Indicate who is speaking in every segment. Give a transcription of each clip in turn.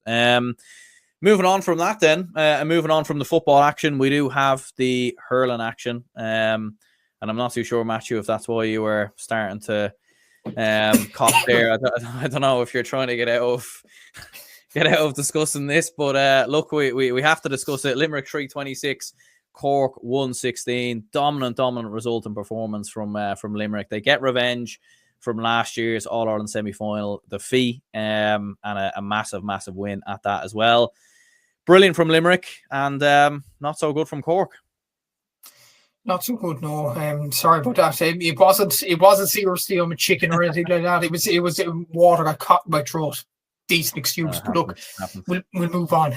Speaker 1: Moving on from that then, and moving on from the football action, we do have the hurling action. And I'm not too sure, Matthew, if that's why you were starting to cough there. I don't know if you're trying to get out of discussing this, but look, we have to discuss it. Limerick 326, Cork 116. Dominant result and performance from Limerick. They get revenge from last year's All-Ireland semi-final defeat, and a massive win at that as well. Brilliant from Limerick, and not so good from Cork.
Speaker 2: Not so good, no. Sorry about that. It wasn't seriously a chicken or anything like that. It was water got caught in my throat. Decent excuse, but look, we'll move on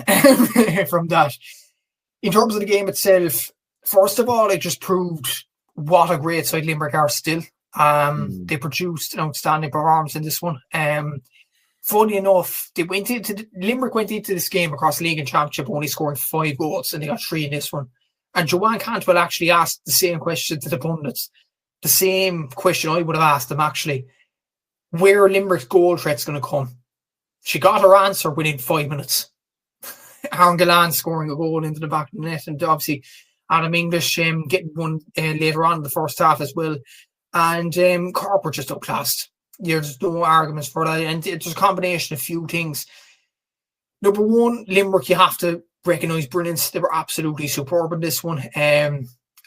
Speaker 2: from that. In terms of the game itself, first of all, it just proved what a great side Limerick are still. They produced an outstanding performance in this one. Funny enough, Limerick went into this game across the league and championship only scoring 5 goals, and they got 3 in this one. And Joanne Cantwell actually asked the same question to the pundits. The same question I would have asked them, actually. Where are Limerick's goal threats going to come? She got her answer within 5 minutes. Aaron Gillan scoring a goal into the back of the net, and obviously Adam English getting one later on in the first half as well. And Cork were just outclassed. There's no arguments for that. And it's a combination of a few things. Number one, Limerick, you have to recognise brilliance. They were absolutely superb in this one.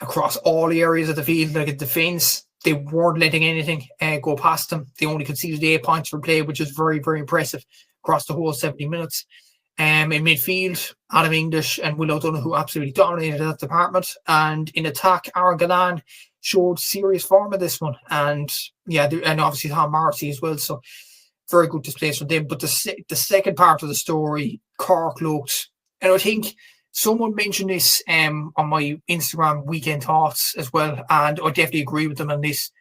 Speaker 2: Across all the areas of the field, like at defence, they weren't letting anything go past them. They only conceded 8 points for play, which is very, very impressive across the whole 70 minutes. In midfield, Adam English and Will O'Donoghue absolutely dominated that department. And in attack, Aaron Gillan showed serious form in this one. And and obviously Tom Marcy as well. So very good displays from them. But the second part of the story, Cork looked, and I think someone mentioned this on my Instagram weekend thoughts as well, and I definitely agree with them on this,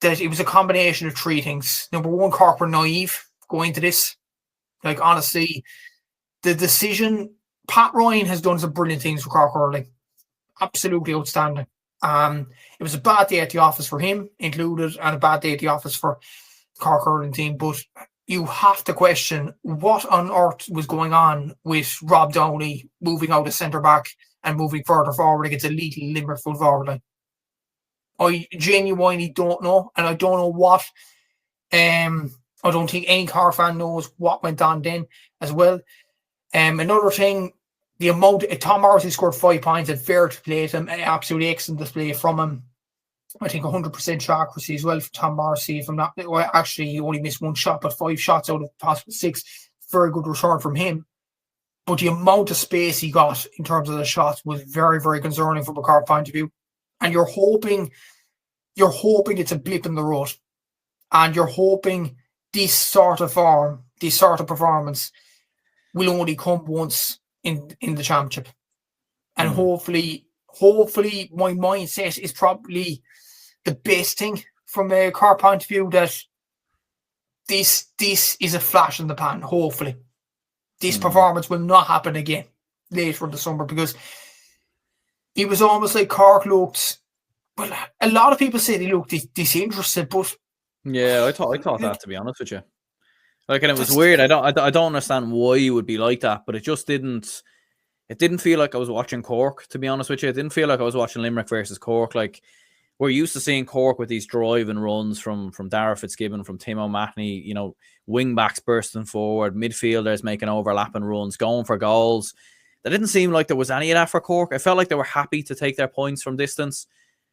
Speaker 2: that it was a combination of 3 things. Number one, Cork were naive going to this. Like, honestly, the decision, Pat Ryan has done some brilliant things for Cork hurling. Absolutely outstanding. It was a bad day at the office for him included, and a bad day at the office for the Cork hurling team, but you have to question what on earth was going on with Rob Downey moving out of centre-back and moving further forward against a lethal Limerick full forward line. I genuinely don't know, and I don't know what. I don't think any Cork fan knows what went on then as well. Another thing, the amount, Tom Morrissey scored 5 points at fair to play to him, an absolutely excellent display from him. I think 100% shot accuracy as well for Tom Morrissey. If I'm not, well, actually, he only missed 1 shot, but 5 shots out of possible 6. Very good return from him. But the amount of space he got in terms of the shots was very, very concerning from a Cork point of view. And you're hoping it's a blip in the road. And you're hoping this sort of form, this sort of performance will only come once in the championship. And hopefully my mindset is probably the best thing from a Cork point of view, that this is a flash in the pan, hopefully. This performance will not happen again later in the summer, because it was almost like Cork looked, well, a lot of people say they looked disinterested, but
Speaker 1: yeah, I thought that, to be honest with you. Like, and it was weird. I don't understand why you would be like that, but it just didn't. It didn't feel like I was watching Cork, to be honest with you. It didn't feel like I was watching Limerick versus Cork. Like, we're used to seeing Cork with these drive and runs from Dara Fitzgibbon, from Tim O'Mahony, you know, wing backs bursting forward, midfielders making overlapping runs, going for goals. That didn't seem like there was any of that for Cork. I felt like they were happy to take their points from distance,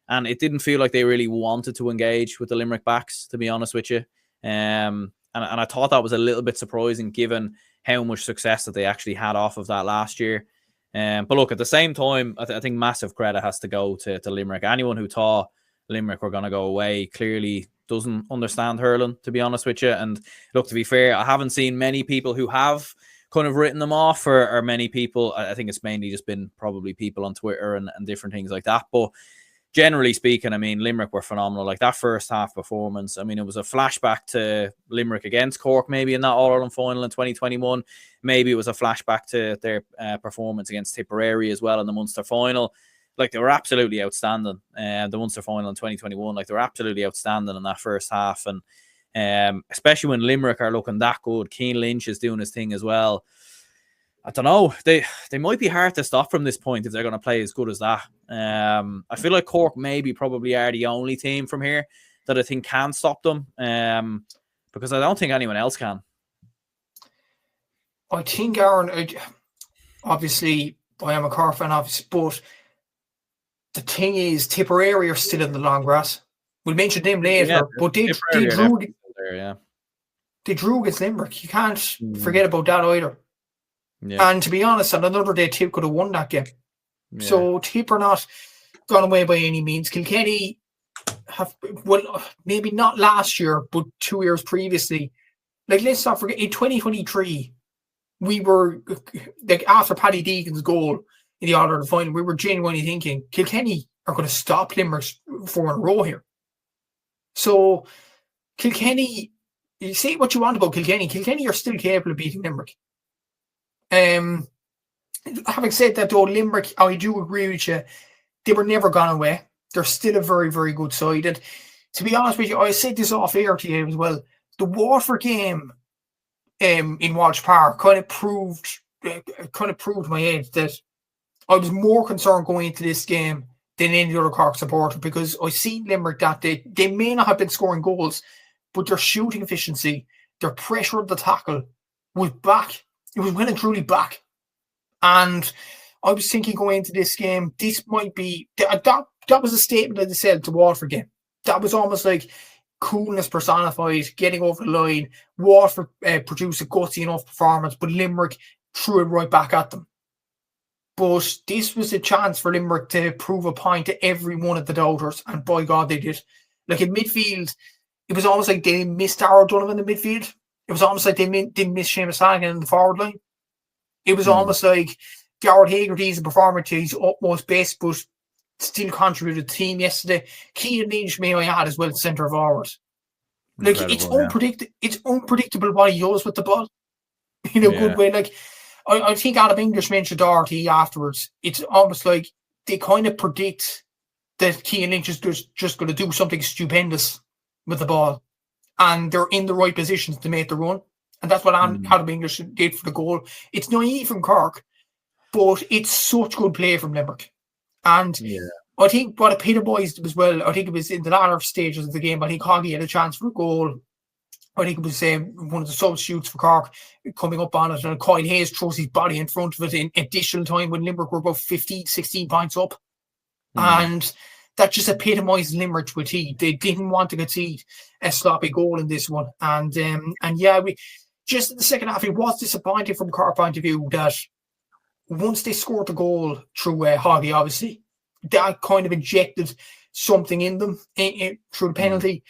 Speaker 1: and it didn't feel like they really wanted to engage with the Limerick backs, to be honest with you. And I thought that was a little bit surprising, given how much success that they actually had off of that last year. But look, at the same time, I think massive credit has to go to Limerick. Anyone who thought Limerick were going to go away clearly doesn't understand hurling, to be honest with you. And look, to be fair, I haven't seen many people who have kind of written them off, or many people. I think it's mainly just been probably people on Twitter and different things like that. But generally speaking, I mean, Limerick were phenomenal. Like, that first half performance, I mean, it was a flashback to Limerick against Cork, maybe in that All-Ireland final in 2021. Maybe it was a flashback to their performance against Tipperary as well in the Munster final. Like, they were absolutely outstanding. The Munster final in 2021, like, they were absolutely outstanding in that first half. And especially when Limerick are looking that good, Cian Lynch is doing his thing as well. I don't know. They might be hard to stop from this point if they're going to play as good as that. I feel like Cork maybe probably are the only team from here that I think can stop them, because I don't think anyone else can.
Speaker 2: I think, Aaron, obviously, I am a Cork fan, obviously, but the thing is, Tipperary are still in the long grass. We'll mention them later, but they drew against Limerick. You can't forget about that either. Yeah. And to be honest, on another day, Tip could have won that game. Yeah. So Tip are not gone away by any means. Kilkenny have, well, maybe not last year, but 2 years previously. Like, let's not forget, in 2023, we were, like, after Paddy Deegan's goal in the All-Ireland final, we were genuinely thinking Kilkenny are going to stop Limerick 4 in a row here. So Kilkenny, you say what you want about Kilkenny. Kilkenny are still capable of beating Limerick. Having said that, though, Limerick, I do agree with you. They were never gone away. They're still a very, very good side. And to be honest with you, I said this off air to you as well. The Waterford game in Walsh Park kind of proved my head that I was more concerned going into this game than any other Cork supporter, because I seen Limerick that they may not have been scoring goals, but their shooting efficiency, their pressure at the tackle was back. It was well and truly back. And I was thinking going into this game, this might be that was a statement that they said to Waterford game. That was almost like coolness personified, getting over the line. Waterford produced a gutsy enough performance, but Limerick threw it right back at them. But this was a chance for Limerick to prove a point to every one of the doubters, and by God, they did. Like, in midfield, it was almost like they missed Darrell Donovan in the midfield. It was almost like they didn't miss Seamus Flanagan in the forward line. It was almost like Garrett Hagerty's a performer to his utmost best, but still contributed to the team yesterday. Keane Lynch may I add as well, centre forward. Like, it's unpredictable what he does with the ball in a good way. Like, I think Adam English mentioned Doherty afterwards. It's almost like they kind of predict that Keane Lynch is just going to do something stupendous with the ball, and they're in the right positions to make the run. And that's what Adam English did for the goal. It's naive from Cork, but it's such good play from Limerick. And I think what epitomised as well, I think it was in the latter stages of the game, I think Hoggy had a chance for a goal. I think it was one of the substitutes for Cork coming up on it, and Kyle Hayes throws his body in front of it in additional time when Limerick were about 15, 16 points up. And that just epitomised Limerick to a T. They didn't want to concede a sloppy goal in this one. And we just in the second half, it was disappointing from Cork point of view that once they scored the goal through Hoggy, obviously, that kind of injected something in them through the penalty.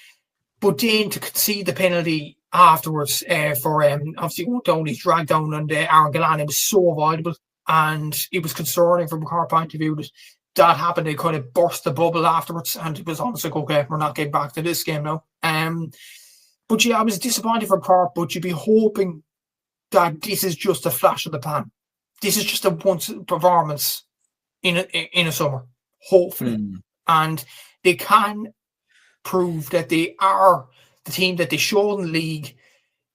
Speaker 2: But then to concede the penalty afterwards for obviously Downey's drag down and Aaron Gillane, it was so avoidable, and it was concerning from a Cork point of view that happened. They kind of burst the bubble afterwards, and it was almost like, okay, we're not getting back to this game now. But yeah, I was disappointed from Cork, but you'd be hoping that this is just a flash of the pan. This is just a once performance in a summer, hopefully. And they can prove that they are the team that they showed in the league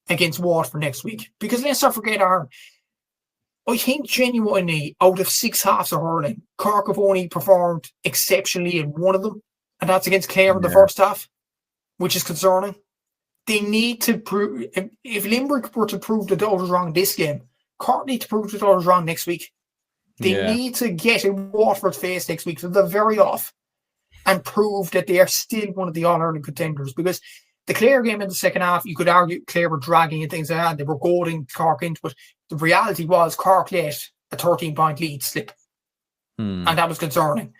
Speaker 2: against Waterford next week. Because let's not forget, I think genuinely out of 6 halves of hurling, Cork have only performed exceptionally in one of them, and that's against Clare in the first half, which is concerning. They need to prove, if Limerick were to prove the doubters wrong this game, Cork need to prove the doubters wrong next week. They need to get in Waterford's face next week, so they're very off, and prove that they are still one of the All-Ireland contenders. Because the Clare game in the second half, you could argue Clare were dragging and things like that. They were goading Cork into it. The reality was Cork let a 13-point lead slip. And that was concerning.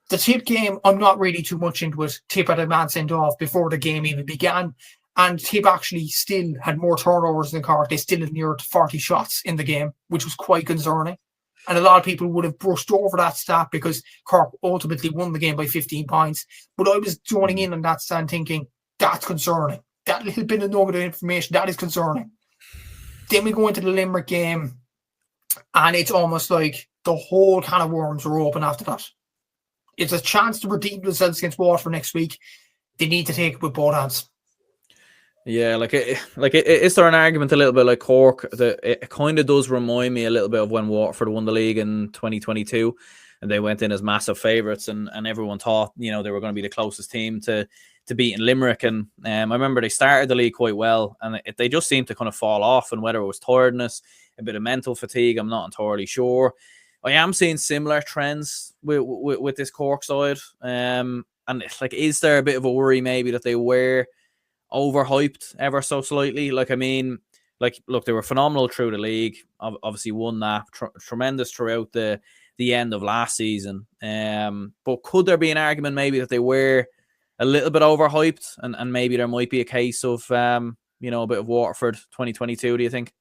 Speaker 2: The Tip game, I'm not really too much into it. Tip had a man sent off before the game even began. And Tip actually still had more turnovers than Cork. They still had near 40 shots in the game, which was quite concerning. And a lot of people would have brushed over that stat because Cork ultimately won the game by 15 points. But I was joining in on that stand thinking, that's concerning. That little bit of nugget of information, that is concerning. Then we go into the Limerick game, and it's almost like the whole can of worms are open after that. It's a chance to redeem themselves against Waterford next week. They need to take it with both hands.
Speaker 1: Yeah, is there an argument a little bit like Cork that it kind of does remind me a little bit of when Waterford won the league in 2022 and they went in as massive favourites and everyone thought, they were going to be the closest team to beating Limerick. And I remember they started the league quite well and they just seemed to kind of fall off, and whether it was tiredness, a bit of mental fatigue, I'm not entirely sure. I am seeing similar trends with this Cork side. And is there a bit of a worry maybe that they were overhyped ever so slightly? Look, they were phenomenal through the league. Obviously won that tremendous throughout the end of last season. But could there be an argument maybe that they were a little bit overhyped and maybe there might be a case of, a bit of Waterford 2022, do you think?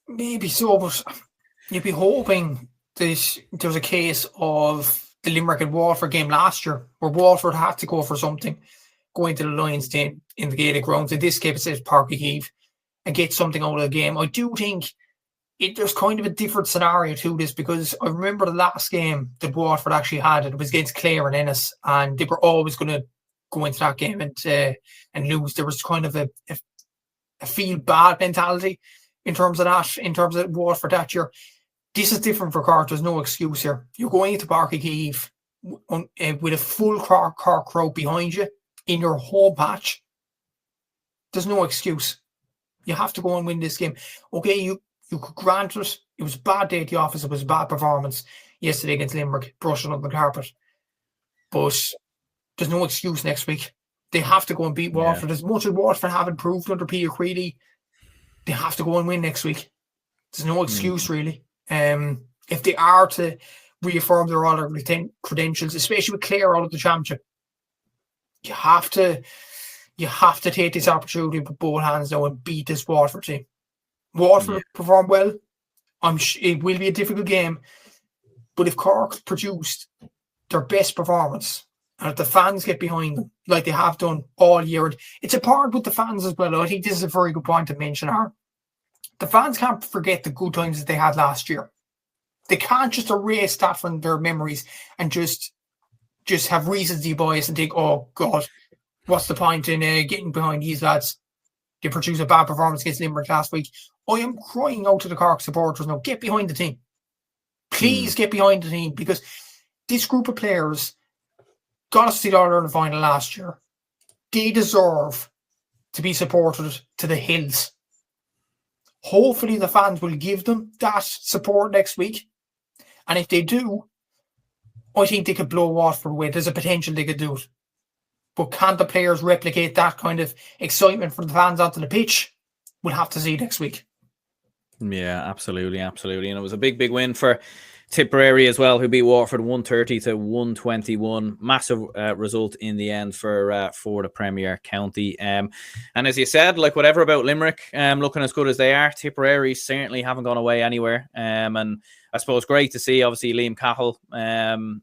Speaker 2: Maybe so, but you'd be hoping that there's a case of the Limerick and Waterford game last year where Waterford had to go for something, going to the Lions Den in the Gaelic grounds. In this case, it says Páirc Uí Chaoimh, and get something out of the game. I do think there's kind of a different scenario to this, because I remember the last game that Waterford actually had, it was against Clare and Ennis, and they were always going to go into that game and lose. There was kind of a feel bad mentality in terms of Waterford that year. This is different for Cork. There's no excuse here. You're going into Páirc Uí Chaoimh with a full Cork crowd behind you in your home patch. There's no excuse. You have to go and win this game. Okay, you could grant it. It was a bad day at the office. It was a bad performance yesterday against Limerick, brushing up the carpet. But there's no excuse next week. They have to go and beat Waterford. As much as Waterford haven't proved under Peter Creedy, they have to go and win next week. There's no excuse, really. If they are to reaffirm their other credentials, especially with Clare out of the championship, you have to take this opportunity with both hands now and beat this Waterford team. Waterford perform well. It will be a difficult game, but if Cork produced their best performance and if the fans get behind them like they have done all year, and it's a part with the fans as well. I think this is a very good point to mention. The fans can't forget the good times that they had last year. They can't just erase that from their memories and just have recency bias and think, oh God, what's the point in getting behind these lads? They produced a bad performance against Limerick last week. I am crying out to the Cork supporters now, get behind the team. Please get behind the team, because this group of players got us to the All-Ireland final last year. They deserve to be supported to the hills. Hopefully the fans will give them that support next week. And if they do, I think they could blow Waterford away. There's a potential they could do it. But can the players replicate that kind of excitement from the fans onto the pitch? We'll have to see next week.
Speaker 1: Yeah, absolutely. And it was a big win for Tipperary as well, who beat Waterford 130-121. Massive result in the end for the Premier County. And as you said, whatever about Limerick looking as good as they are, Tipperary certainly haven't gone away anywhere. And I suppose great to see, obviously, Liam Cahill and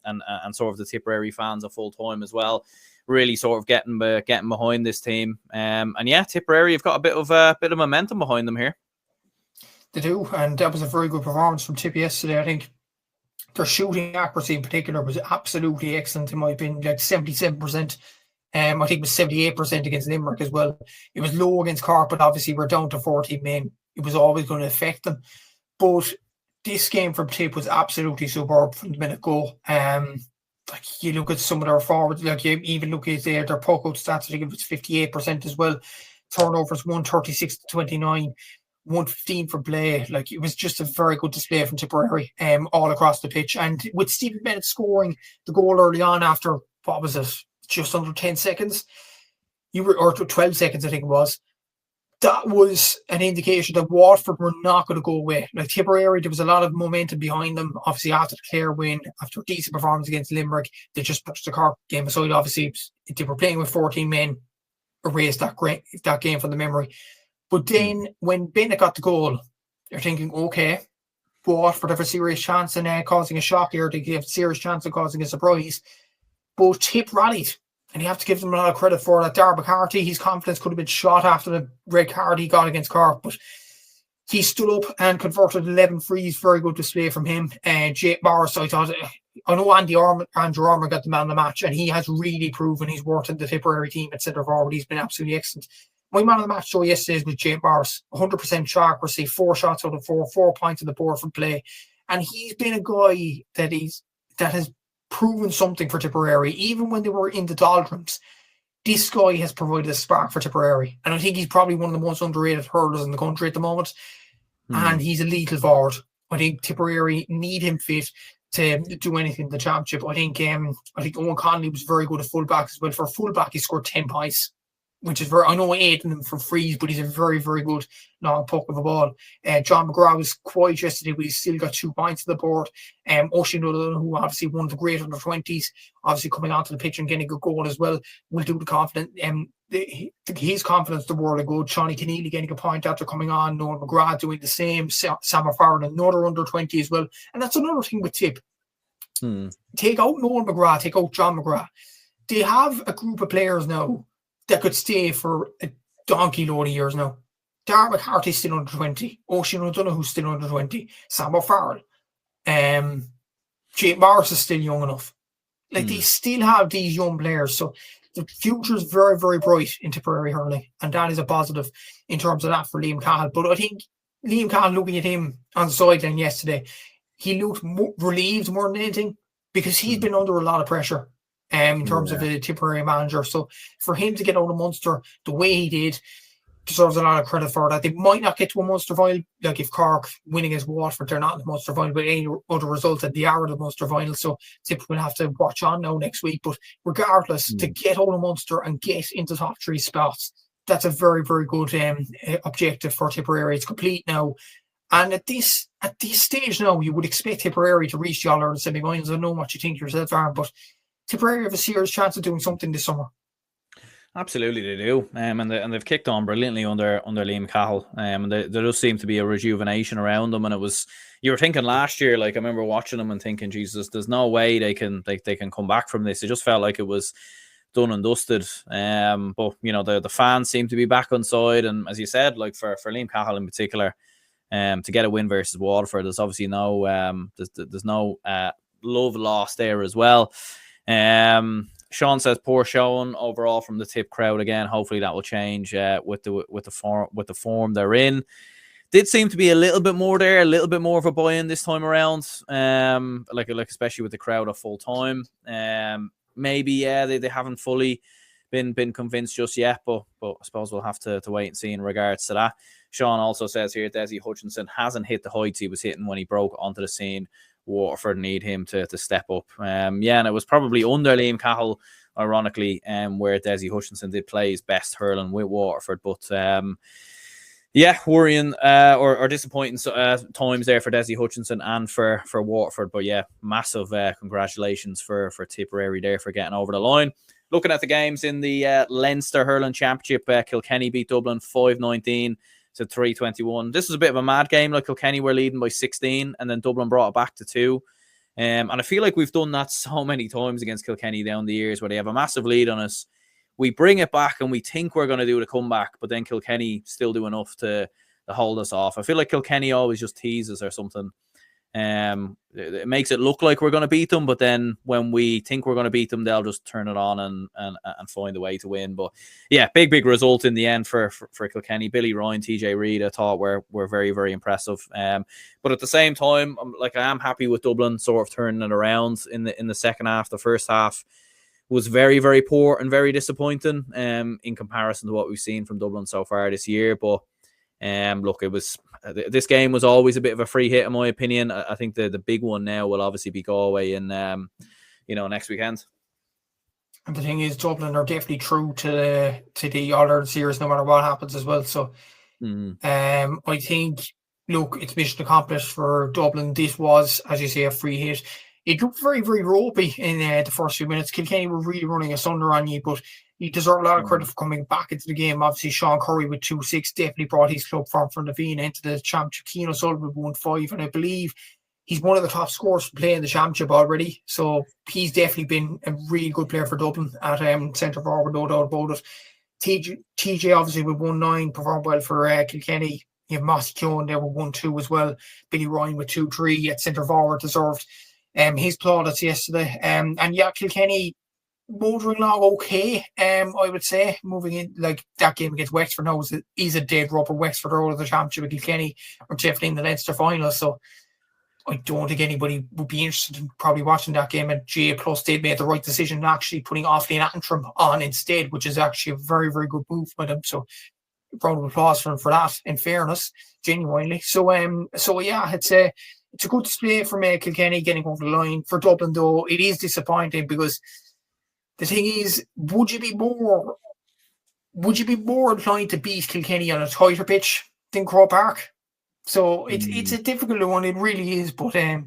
Speaker 1: sort of the Tipperary fans a full time as well, really sort of getting behind this team. And Tipperary have got a bit of momentum behind them here.
Speaker 2: They do, and that was a very good performance from Tip yesterday. I think their shooting accuracy in particular was absolutely excellent, in my opinion, 77%. I think it was 78% against Limerick as well. It was low against Cork, but obviously we're down to 14 men. It was always going to affect them. But this game from Tip was absolutely superb from the minute go. You look at some of their forwards, you even look at their puck out stats, I think it was 58% as well. Turnovers 136-29. 115 for play. It was just a very good display from Tipperary all across the pitch. And with Stephen Bennett scoring the goal early on after, what was it, just under 10 seconds? Or 12 seconds, I think it was. That was an indication that Waterford were not going to go away. Tipperary, there was a lot of momentum behind them. Obviously, after the Clare win, after a decent performance against Limerick, they just pushed the Cork game aside. Obviously, they were playing with 14 men, erased that game from the memory. But then when Bennett got the goal, you're thinking, okay, Waterford have a serious chance in causing a shock here. They have a serious chance of causing a surprise. But Tip rallied, and you have to give them a lot of credit for that. Darby McCarthy, his confidence could have been shot after the red card he got against Cork, but he stood up and converted 11 frees. Very good display from him. And Jake Morris, I thought, I know Andrew Armour got the man of the match, and he has really proven he's worth in the Tipperary team at centre forward. He's been absolutely excellent. My man of the match show yesterday was Jake Morris, 100% shot accuracy, 4 shots out of 4 points on the board from play, and he's been a guy that has proven something for Tipperary, even when they were in the doldrums. This guy has provided a spark for Tipperary, and I think he's probably one of the most underrated hurlers in the country at the moment. And he's a lethal forward. I think Tipperary need him fit to do anything in the championship. I think Owen Connolly was very good at fullback as well. For a fullback, he scored 10 points, which is very. I know I ate him for freeze, but he's a very, very good long puck of a ball. John McGrath was quiet yesterday, but he's still got 2 points on the board. Oisin O'Donoghue, who obviously one of the great under 20s, obviously coming onto the pitch and getting a good goal as well, will do the confident. His confidence the world of good. Shawnee Keneally getting a point after coming on. Noel McGrath doing the same. Sam O'Farrell, another under 20 as well. And that's another thing with Tip. Take out Noel McGrath, take out John McGrath. They have a group of players now that could stay for a donkey load of years now. Darragh McCarthy's still under 20. Oisin O'Donoghue's still under 20. Sam O'Farrell. Jake Morris is still young enough. They still have these young players. So the future is very, very bright in Tipperary hurling. And that is a positive in terms of that for Liam Cahill. But I think Liam Cahill, looking at him on the sideline yesterday, he looked relieved more than anything because he's been under a lot of pressure in terms of the Tipperary manager. So for him to get out of Munster the way he did deserves a lot of credit for that. They might not get to a Munster final, like if Cork winning against Waterford, they're not in the Munster final, but any other result that they are in the Munster final. So Tip will have to watch on now next week. But regardless, to get out of Munster and get into top 3 spots, that's a very, very good objective for Tipperary. It's complete now. And at this stage now, you would expect Tipperary to reach the All-Ireland semi-finals. I don't know what you think yourself, Aaron, but Tipperary have a serious chance of doing something this summer.
Speaker 1: Absolutely, they do, and they've kicked on brilliantly under Liam Cahill. And there does seem to be a rejuvenation around them. And it was, you were thinking last year, like I remember watching them and thinking, Jesus, there's no way they can come back from this. It just felt like it was done and dusted. But you know, the fans seem to be back on side, and as you said, like for Liam Cahill in particular, to get a win versus Waterford, there's obviously no there's no love lost there as well. Sean says poor showing overall from the Tip crowd again. Hopefully that will change with the form they're in. Did seem to be a little bit more there, a little bit more of a buy-in this time around. Like especially with the crowd at full time. Maybe they haven't fully been convinced just yet, but I suppose we'll have to wait and see in regards to that. Sean also says here Desi Hutchinson hasn't hit the heights he was hitting when he broke onto the scene. Waterford need him to step up. And it was probably under Liam Cahill, ironically, where Desi Hutchinson did play his best hurling with Waterford. But worrying or disappointing times there for Desi Hutchinson and for Waterford. But massive congratulations for Tipperary there for getting over the line. Looking at the games in the Leinster Hurling Championship, Kilkenny beat Dublin 5-19 to 3-21. This was a bit of a mad game. Like Kilkenny were leading by 16, and then Dublin brought it back to 2. And I feel like we've done that so many times against Kilkenny down the years, where they have a massive lead on us. We bring it back, and we think we're going to do the comeback, but then Kilkenny still do enough to hold us off. I feel like Kilkenny always just teases or something. It makes it look like we're going to beat them, but then when we think we're going to beat them, they'll just turn it on and find a way to win. But big result in the end for Kilkenny. Billy Ryan, TJ Reid, I thought were very, very impressive. But at the same time, I am happy with Dublin sort of turning it around in the second half. The first half was very, very poor and very disappointing in comparison to what we've seen from Dublin so far this year. But it was this game was always a bit of a free hit in my opinion. I think the big one now will obviously be Galway in next weekend.
Speaker 2: And the thing is, Dublin are definitely true to the All-Ireland series no matter what happens as well. So I think, look, it's mission accomplished for Dublin. This was, as you say, a free hit. It looked very, very ropey in the first few minutes. Kilkenny were really running asunder on you, but you deserve a lot of credit for coming back into the game. Obviously, Sean Curry with 2-6 definitely brought his club from Lavina into the championship. Keane O'Sullivan with 1-5, and I believe he's one of the top scorers for playing the championship already. So he's definitely been a really good player for Dublin at centre forward, no doubt about it. TJ obviously with 1-9 performed well for Kilkenny. You have Mossy Keown there with 1-2 as well. Billy Ryan with 2-3 at centre forward deserved. His plaudits yesterday. And yeah, Kilkenny motoring along okay. I would say moving in like that game against Wexford now is a dead rubber. Wexford are out of the championship with Kilkenny or definitely in the Leinster final. So I don't think anybody would be interested in probably watching that game. And J Plus did make the right decision actually putting Offaly and Antrim on instead, which is actually a very, very good move by them. So round of applause for them for that, in fairness, genuinely. So yeah, it's a good display from Kilkenny getting over the line. For Dublin though, it is disappointing because the thing is, would you be more inclined to beat Kilkenny on a tighter pitch than Croke Park? So it's a difficult one, it really is, but there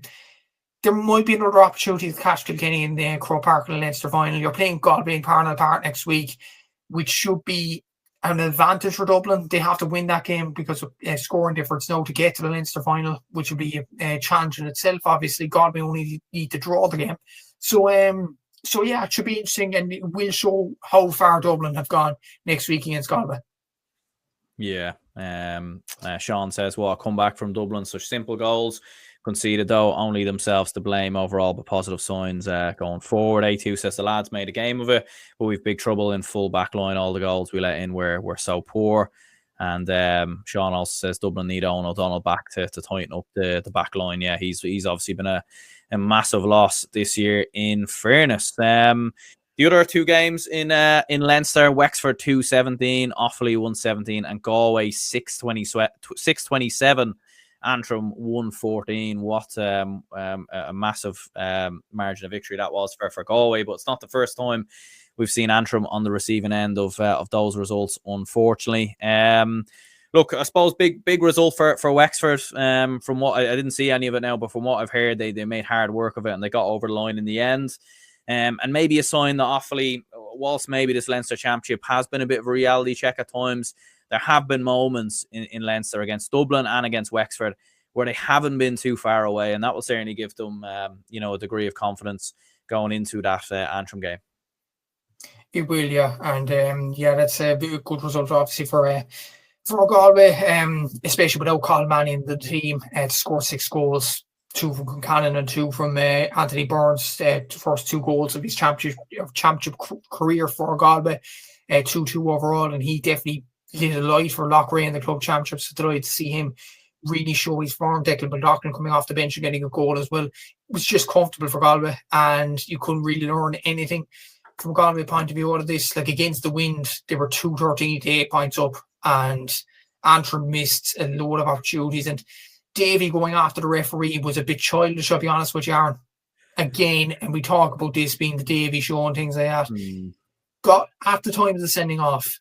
Speaker 2: might be another opportunity to catch Kilkenny in the Croke Park in the Leinster final. You're playing Galway in Parnell Park next week, which should be an advantage for Dublin. They have to win that game because of scoring difference now to get to the Leinster final, which will be a challenge in itself. Obviously, Galway only need to draw the game. So yeah, it should be interesting, and it will show how far Dublin have gone next week against Galway.
Speaker 1: Yeah. Sean says, well, come back from Dublin, such simple goals. Conceded, though, only themselves to blame overall, but positive signs going forward. A2 says the lads made a game of it, but we've big trouble in full back line. All the goals we let in were so poor. And Sean also says Dublin need Owen O'Donnell back to tighten up the back line. Yeah, he's obviously been a massive loss this year, in fairness. The other two games in Leinster, Wexford 2-17, Offaly 1-17, and Galway 6-27. Antrim 1-14. What a massive margin of victory that was for Galway, but it's not the first time we've seen Antrim on the receiving end of those results, unfortunately. Look, I suppose big result for Wexford. From what I didn't see any of it now, but from what I've heard, they made hard work of it and they got over the line in the end. And maybe a sign that Offaly, whilst maybe this Leinster Championship has been a bit of a reality check at times, there have been moments in Leinster against Dublin and against Wexford where they haven't been too far away, and that will certainly give them, a degree of confidence going into that Antrim game.
Speaker 2: It will, yeah, and that's a good result, obviously for Galway, especially without Colin Manning in the team to score 6 goals. 2 from Concannon and 2 from Anthony Burns, the first 2 goals of his championship career for Galway, 2-2 overall, and he definitely lit a light for Loughrea in the club championship. So delighted to see him really show his form. Declan McLaughlin coming off the bench and getting a goal as well. It was just comfortable for Galway, and you couldn't really learn anything from Galway point of view out of this. Like against the wind, they were 2-13 to 8 points up, and Antrim missed a load of opportunities, and Davy going after the referee was a bit childish, I'll be honest with you, Aaron. Again, and we talk about this being the Davy show and things like that. Got at the time of the sending off,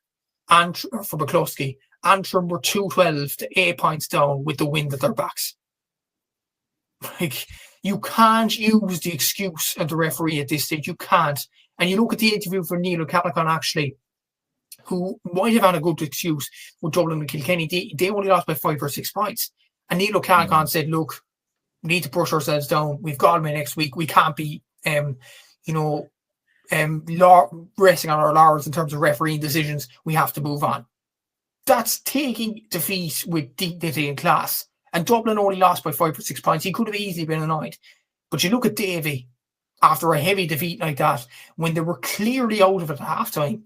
Speaker 2: Antrim for McCluskey, Antrim were 2-12 to 8 points down with the wind at their backs. Like, you can't use the excuse of the referee at this stage. You can't. And you look at the interview for Neil O'Callaghan, actually, who might have had a good excuse with Dublin and Kilkenny. They only lost by 5 or 6 points. And Neil O'Callaghan said, look, we need to push ourselves down. We've got them next week. We can't be, resting on our laurels in terms of refereeing decisions. We have to move on. That's taking defeat with dignity and class. And Dublin only lost by 5 or 6 points. He could have easily been annoyed. But you look at Davy, after a heavy defeat like that, when they were clearly out of it at half-time,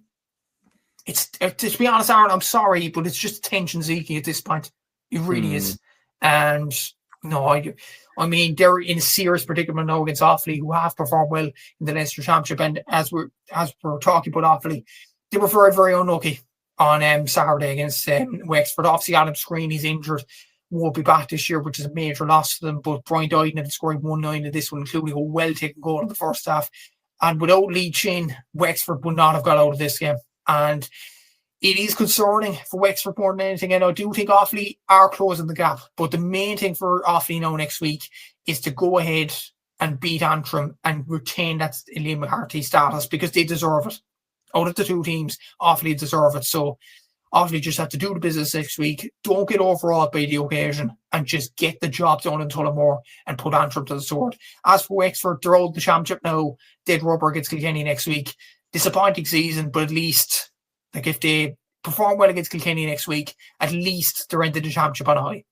Speaker 2: to be honest, Aaron, I'm sorry, but it's just attention-seeking at this point. It really is. And no, I mean, they're in a serious predicament now against Offaly, who have performed well in the Leinster Championship. And as we're talking about Offaly, they were very, very unlucky on Saturday against Wexford. Obviously, Adam Screen, he's injured, won't be back this year, which is a major loss to them. But Brian Diden had scoring 1-9 in this one, including a well-taken goal in the first half. And without Lee Chin, Wexford would not have got out of this game. And it is concerning for Wexford more than anything. And I do think Offaly are closing the gap. But the main thing for Offaly now next week is to go ahead and beat Antrim and retain that Liam McCarthy status, because they deserve it. Out of the two teams, Offaly deserve it. So Offaly just have to do the business next week. Don't get overawed by the occasion and just get the job done in Tullamore and put Antrim to the sword. As for Wexford, they're out the championship now. Dead rubber against Kilkenny next week. Disappointing season, but at least, like, if they perform well against Kilkenny next week, at least they're into the championship on a high.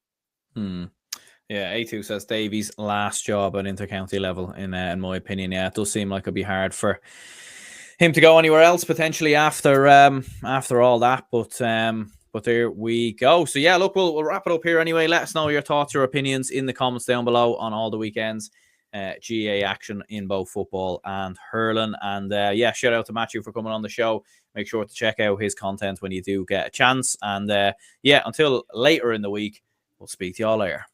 Speaker 1: Yeah, A2 says Davies' last job at intercounty level, in my opinion. Yeah, it does seem like it'd be hard for him to go anywhere else potentially after all that. But there we go. So yeah, look, we'll wrap it up here anyway. Let us know your thoughts or opinions in the comments down below on all the weekends. GA action in both football and hurling. And yeah, shout out to Matthew for coming on the show. Make sure to check out his content when you do get a chance. And yeah, until later in the week, we'll speak to y'all later.